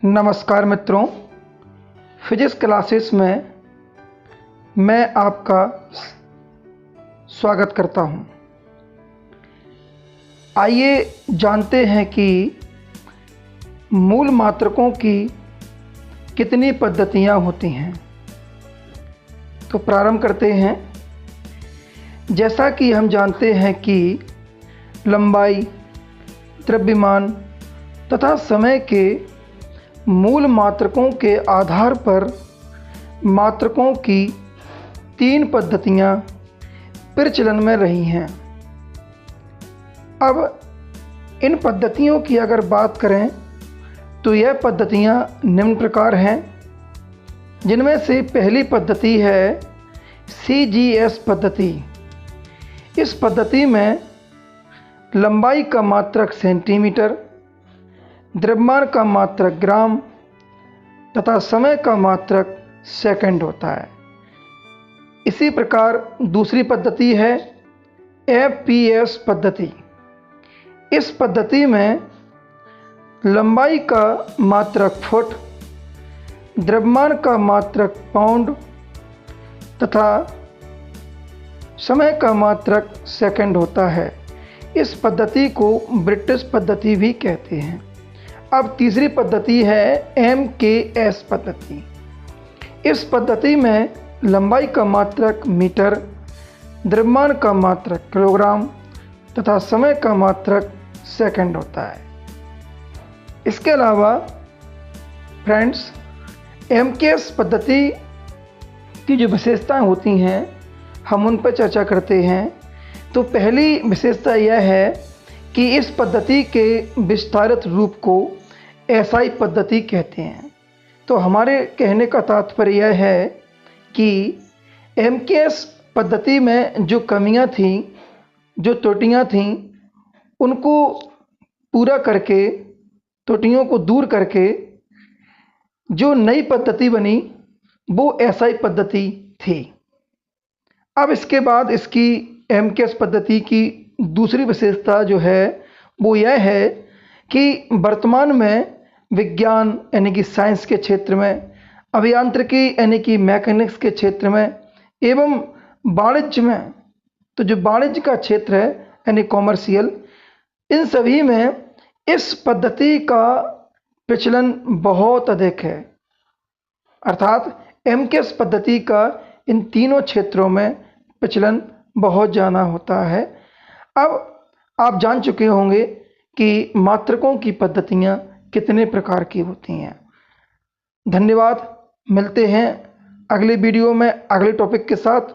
नमस्कार मित्रों, physics classes में मैं आपका स्वागत करता हूं। आइए जानते हैं कि मूल मात्रकों की कितनी पद्धतियां होती हैं। तो प्रारंभ करते हैं। जैसा कि हम जानते हैं कि लंबाई, द्रव्यमान तथा समय के मूल मात्रकों के आधार पर मात्रकों की 3 पद्धतियां प्रचलन में रही हैं। अब इन पद्धतियों की अगर बात करें तो यह पद्धतियां निम्न प्रकार हैं, जिनमें से पहली पद्धति है CGS पद्धति। इस पद्धति में लंबाई का मात्रक सेंटीमीटर, द्रव्यमान का मात्रक ग्राम तथा समय का मात्रक सेकंड होता है। इसी प्रकार दूसरी पद्धति है FPS पद्धति। इस पद्धति में लंबाई का मात्रक फुट, द्रव्यमान का मात्रक पाउंड तथा समय का मात्रक सेकंड होता है। इस पद्धति को ब्रिटिश पद्धति भी कहते हैं। अब तीसरी पद्धति है MKS पद्धति। इस पद्धति में लंबाई का मात्रक मीटर, द्रव्यमान का मात्रक किलोग्राम तथा समय का मात्रक सेकंड होता है। इसके अलावा फ्रेंड्स, MKS पद्धति की जो विशेषताएं होती हैं हम उन पर चर्चा करते हैं। तो पहली विशेषता यह है कि इस पद्धति के विस्तारित रूप को SI पद्धति कहते हैं। तो हमारे कहने का तात्पर्य यह है कि MKS पद्धति में जो कमियां थीं, जो त्रुटियां थीं, उनको पूरा करके, त्रुटियों को दूर करके जो नई पद्धति बनी वो SI पद्धति थी। अब इसके बाद इसकी MKS पद्धति की दूसरी विशेषता जो है वो यह है कि वर्तमान में विज्ञान यानी कि साइंस के क्षेत्र में, अभियांत्रिकी यानी कि मैकेनिक्स के क्षेत्र में एवं वाणिज्य में, तो जो वाणिज्य का क्षेत्र है यानी कॉमर्शियल, इन सभी में इस पद्धति का प्रचलन बहुत अधिक है। अर्थात MKS पद्धति का इन तीनों क्षेत्रों में प्रचलन बहुत ज़्यादा होता है। अब आप जान चुके होंगे कि मात्रकों की पद्धतियां कितने प्रकार की होती हैं। धन्यवाद। मिलते हैं अगले वीडियो में अगले टॉपिक के साथ।